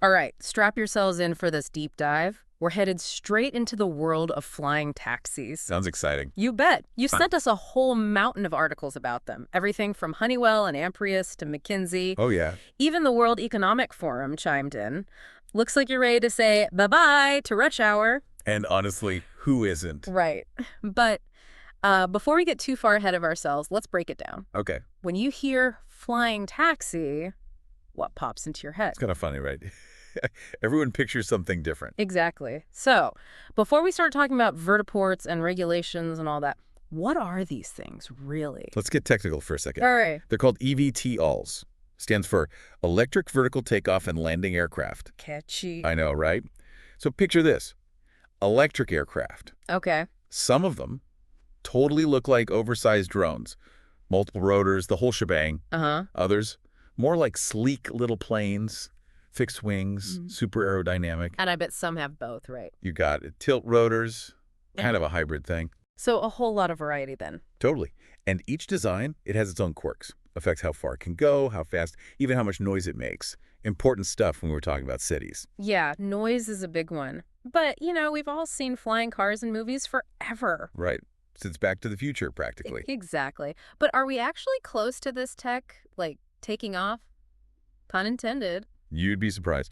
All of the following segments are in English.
All right, strap yourselves in for this deep dive. We're headed straight into the world of flying taxis. Sounds exciting. You bet. You Fun. sent us a whole mountain of articles about them. Everything from Honeywell and Amprius to McKinsey. Oh, yeah. Even the World Economic Forum chimed in. Looks like you're ready to say bye-bye to rush hour. And honestly, who isn't? Right. But before we get too far ahead of ourselves, let's break it down. Okay. When you hear flying taxi, what pops into your head? It's kind of funny, right? Everyone pictures something different. Exactly. So, before we start talking about vertiports and regulations and all that, what are these things really? Let's get technical for a second. All right. They're called EVTOLs. Stands for Electric Vertical Takeoff and Landing Aircraft. Catchy. I know, right? So picture this. Electric aircraft. Okay. Some of them totally look like oversized drones. Multiple rotors, the whole shebang. Uh-huh. Others, more like sleek little planes, fixed wings, super aerodynamic. And I bet some have both, right? You got it. Tilt rotors, kind of a hybrid thing. So a whole lot of variety then. Totally. And each design, it has its own quirks. Affects how far it can go, how fast, even how much noise it makes. Important stuff when we're talking about cities. Yeah, noise is a big one. But, we've all seen flying cars in movies forever. Right. Since Back to the Future, practically. Exactly. But are we actually close to this tech, like, taking off? Pun intended. You'd be surprised.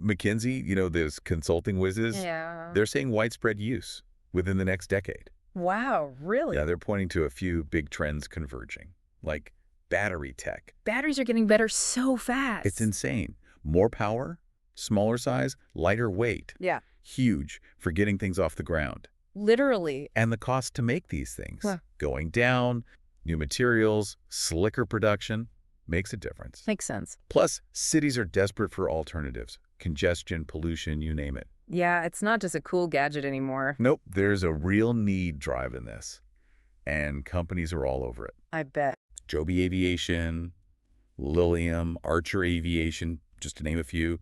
McKinsey, those consulting whizzes, Yeah. they're saying widespread use within the next decade. Wow, really? Yeah, they're pointing to a few big trends converging, like battery tech. Batteries are getting better so fast. It's insane. More power, smaller size, lighter weight. Yeah. Huge for getting things off the ground. Literally. And the cost to make these things Huh. going down, new materials, slicker production makes a difference. Makes sense. Plus, cities are desperate for alternatives. Congestion, pollution, you name it. Yeah, it's not just a cool gadget anymore. Nope, there's a real need driving this. And companies are all over it. I bet. Joby Aviation, Lilium, Archer Aviation, just to name a few.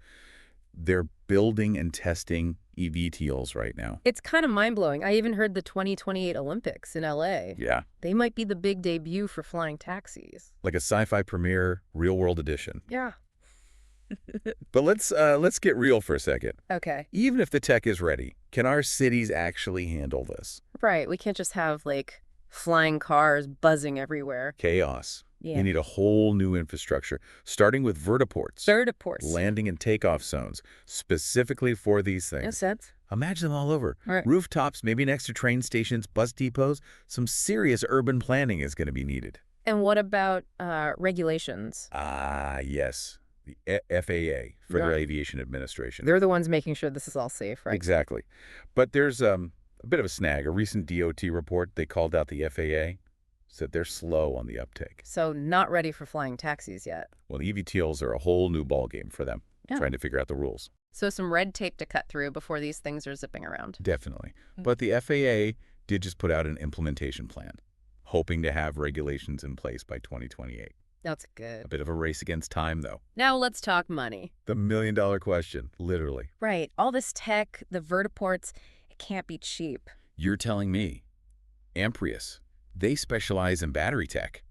They're building and testing EVTOLs right now. It's kind of mind-blowing. I even heard the 2028 Olympics in LA. Yeah, They might be the big debut for flying taxis. like a sci-fi premiere, real-world edition. Yeah. But let's get real for a second. Okay. Even if the tech is ready, can our cities actually handle this? Right. We can't just have, like, flying cars buzzing everywhere. Chaos. Yeah. You need a whole new infrastructure, starting with vertiports. Vertiports. Landing and takeoff zones, specifically for these things. Makes sense. Imagine them all over. Right. Rooftops, maybe next to train stations, bus depots. Some serious urban planning is going to be needed. And what about regulations? Ah, yes. The FAA, Federal Aviation Administration. They're the ones making sure this is all safe, right? Exactly. But there's a bit of a snag. A recent DOT report, they called out the FAA, said they're slow on the uptake. So not ready for flying taxis yet. Well, EVTOLs are a whole new ballgame for them, Yeah. trying to figure out the rules. So some red tape to cut through before these things are zipping around. Definitely. But the FAA did just put out an implementation plan, hoping to have regulations in place by 2028. That's A good. bit of a race against time, though. Now let's talk money. The million-dollar question, literally. Right. All this tech, the vertiports, it can't be cheap. You're telling me. Amprius, they specialize in battery tech,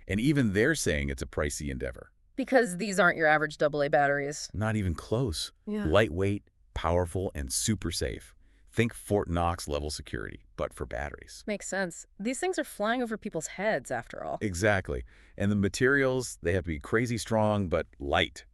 and even they're saying it's a pricey endeavor. Because these aren't your average AA batteries. Not even close. Yeah. Lightweight, powerful, and super safe. Think Fort Knox level security, but for batteries. Makes sense. These things are flying over people's heads, after all. Exactly. And the materials, they have to be crazy strong, but light.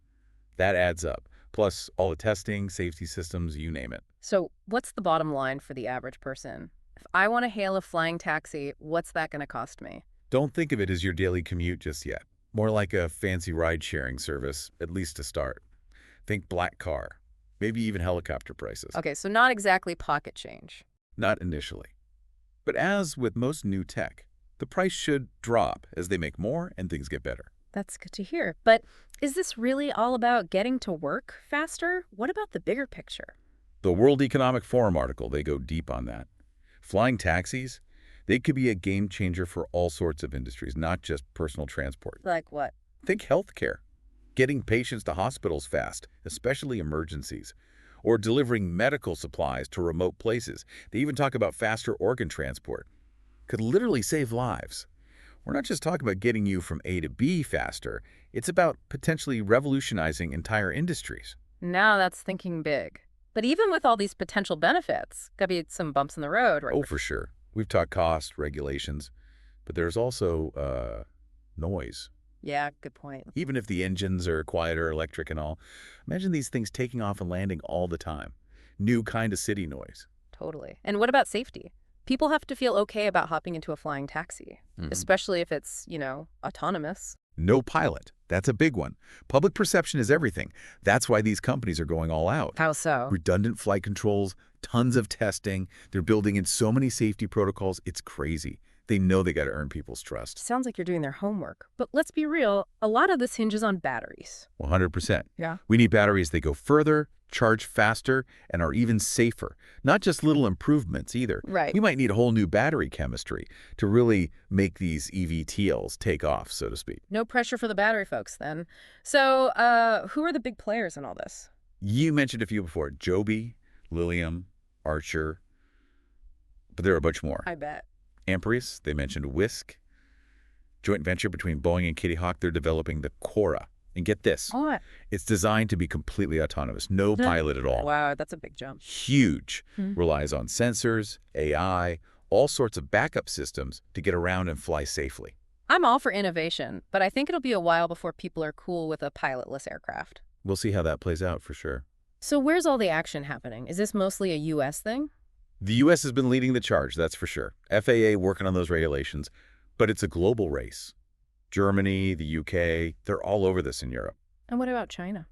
That adds up. Plus, all the testing, safety systems, you name it. So what's the bottom line for the average person? If I want to hail a flying taxi, what's that going to cost me? Don't think of it as your daily commute just yet. More like a fancy ride-sharing service, at least to start. Think black car, maybe even helicopter prices. Okay, so not exactly pocket change. Not initially. But as with most new tech, the price should drop as they make more and things get better. That's good to hear. But is this really all about getting to work faster? What about the bigger picture? The World Economic Forum article, they go deep on that. Flying taxis, they could be a game changer for all sorts of industries, not just personal transport. Like what? Think healthcare, getting patients to hospitals fast, especially emergencies, or delivering medical supplies to remote places. They even talk about faster organ transport. Could literally save lives. We're not just talking about getting you from A to B faster. It's about potentially revolutionizing entire industries. Now that's thinking big. But even with all these potential benefits, could be some bumps in the road, right? Oh, for sure. We've talked cost, regulations, but there's also noise. Yeah, good point. Even if the engines are quieter, electric and all, imagine these things taking off and landing all the time. New kind of city noise. Totally. And what about safety? People have to feel okay about hopping into a flying taxi, especially if it's, autonomous. No pilot. That's a big one. Public perception is everything. That's why these companies are going all out. How so? Redundant flight controls, tons of testing. They're building in so many safety protocols. It's crazy. They know they got to earn people's trust. Sounds like you're doing their homework. But let's be real, a lot of this hinges on batteries. 100%. Yeah. We need batteries that go further, charge faster, and are even safer. Not just little improvements either. Right. We might need a whole new battery chemistry to really make these EVTLs take off, so to speak. No pressure for the battery folks then. So, who are the big players in all this? You mentioned a few before. Joby, Lilium, Archer, but there are a bunch more. I bet. Amprius, they mentioned Whisk. Joint venture between Boeing and Kitty Hawk, they're developing the Cora. And get this, What? it's designed to be completely autonomous, no pilot at all. Wow, that's a big jump. Huge. Hmm. Relies on sensors, AI, all sorts of backup systems to get around and fly safely. I'm all for innovation, but I think it'll be a while before people are cool with a pilotless aircraft. We'll see how that plays out for sure. So where's all the action happening? Is this mostly a U.S. thing? The U.S. has been leading the charge, that's for sure. FAA working on those regulations, but it's a global race. Germany, the UK, they're all over this in Europe. And what about China?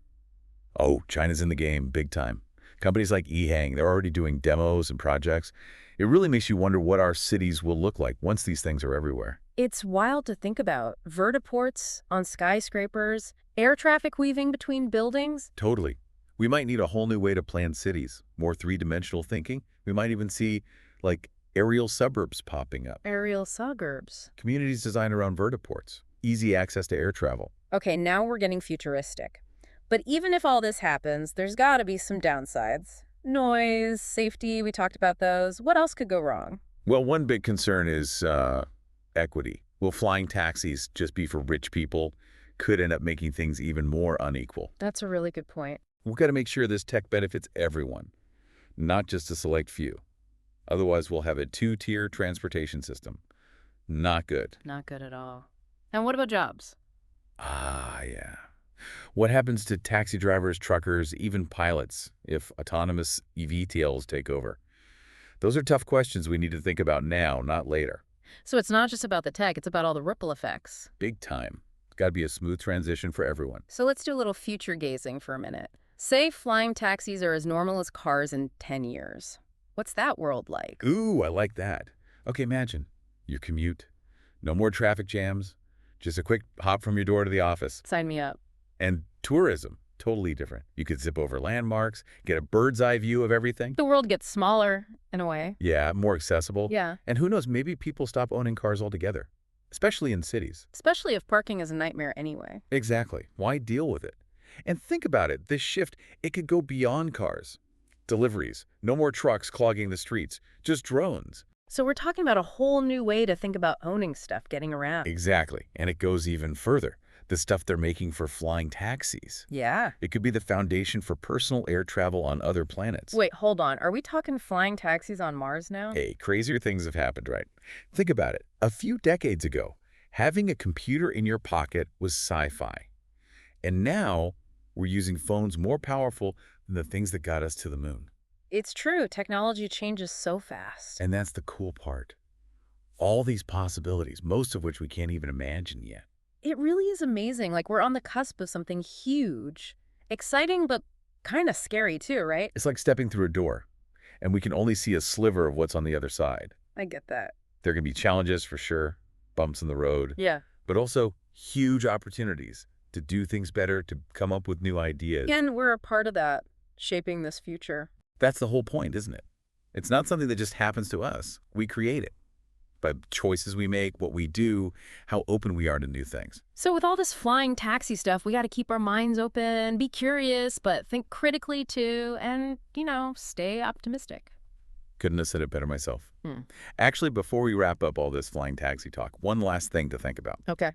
Oh, China's in the game, big time. Companies like EHang, they're already doing demos and projects. It really makes you wonder what our cities will look like once these things are everywhere. It's wild to think about. Vertiports on skyscrapers, air traffic weaving between buildings. Totally. We might need a whole new way to plan cities, more three-dimensional thinking. We might even see, like, aerial suburbs popping up. Aerial suburbs. Communities designed around vertiports, easy access to air travel. Okay, now we're getting futuristic. But even if all this happens, there's got to be some downsides. Noise, safety, we talked about those. What else could go wrong? Well, one big concern is equity. Will flying taxis just be for rich people? Could end up making things even more unequal. That's a really good point. We've got to make sure this tech benefits everyone, not just a select few. Otherwise, we'll have a two-tier transportation system. Not good. Not good at all. And what about jobs? Ah, yeah. What happens to taxi drivers, truckers, even pilots if autonomous EVTLs take over? Those are tough questions we need to think about now, not later. So it's not just about the tech, it's about all the ripple effects. Big time. It's got to be a smooth transition for everyone. So let's do a little future gazing for a minute. Say flying taxis are as normal as cars in 10 years. What's that world like? Ooh, I like that. Okay, imagine your commute. No more traffic jams. Just a quick hop from your door to the office. Sign me up. And tourism, totally different. You could zip over landmarks, get a bird's eye view of everything. The world gets smaller, in a way. Yeah, more accessible. Yeah. And who knows, maybe people stop owning cars altogether, especially in cities. Especially if parking is a nightmare anyway. Exactly. Why deal with it? And think about it. This shift, it could go beyond cars. Deliveries. No more trucks clogging the streets. Just drones. So we're talking about a whole new way to think about owning stuff, getting around. Exactly. And it goes even further. The stuff they're making for flying taxis. Yeah. It could be the foundation for personal air travel on other planets. Wait, hold on. Are we talking flying taxis on Mars now? Hey, crazier things have happened, right? Think about it. A few decades ago, having a computer in your pocket was sci-fi. And now, we're using phones more powerful than the things that got us to the moon. It's true. Technology changes so fast. And that's the cool part. All these possibilities, most of which we can't even imagine yet. It really is amazing. Like, we're on the cusp of something huge. Exciting, but kind of scary too, right? It's like stepping through a door, and we can only see a sliver of what's on the other side. I get that. There can be challenges for sure, bumps in the road, Yeah. but also huge opportunities to do things better, to come up with new ideas. And we're a part of that, shaping this future. That's the whole point, isn't it? It's not something that just happens to us. We create it. By choices we make, what we do, how open we are to new things. So with all this flying taxi stuff, we got to keep our minds open, be curious, but think critically too, and, stay optimistic. Couldn't have said it better myself. Hmm. Actually, before we wrap up all this flying taxi talk, one last thing to think about. Okay.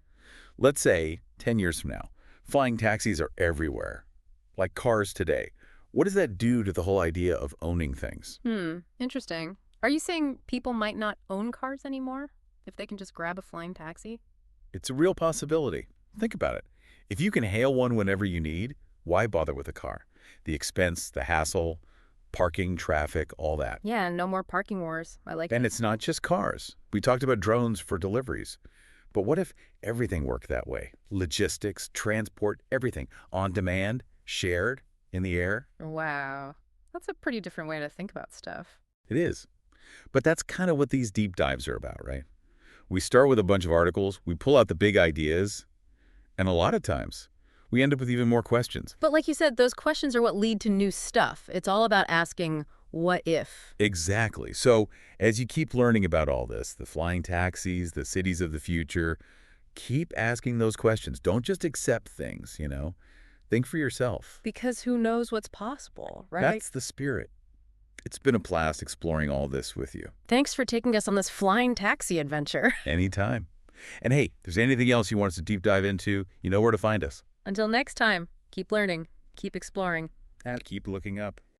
Let's say 10 years from now, flying taxis are everywhere. like cars today. What does that do to the whole idea of owning things? Interesting. Are you saying people might not own cars anymore if they can just grab a flying taxi? It's a real possibility. Think about it. If you can hail one whenever you need, why bother with a car? The expense, the hassle, parking, traffic, all that. Yeah, no more parking wars. I like And it. it's not just cars. We talked about drones for deliveries. But what if everything worked that way? Logistics, transport, everything. On demand, shared, in the air? Wow. That's a pretty different way to think about stuff. It is. But that's kind of what these deep dives are about, right? We start with a bunch of articles, we pull out the big ideas, and a lot of times, we end up with even more questions. But like you said, those questions are what lead to new stuff. It's all about asking, what if? Exactly. So as you keep learning about all this, the flying taxis, the cities of the future, keep asking those questions. Don't just accept things. Think for yourself. Because who knows what's possible, right? That's the spirit. It's been a blast exploring all this with you. Thanks for taking us on this flying taxi adventure. Anytime. And hey, if there's anything else you want us to deep dive into, you know where to find us. Until next time, keep learning, keep exploring. And keep looking up.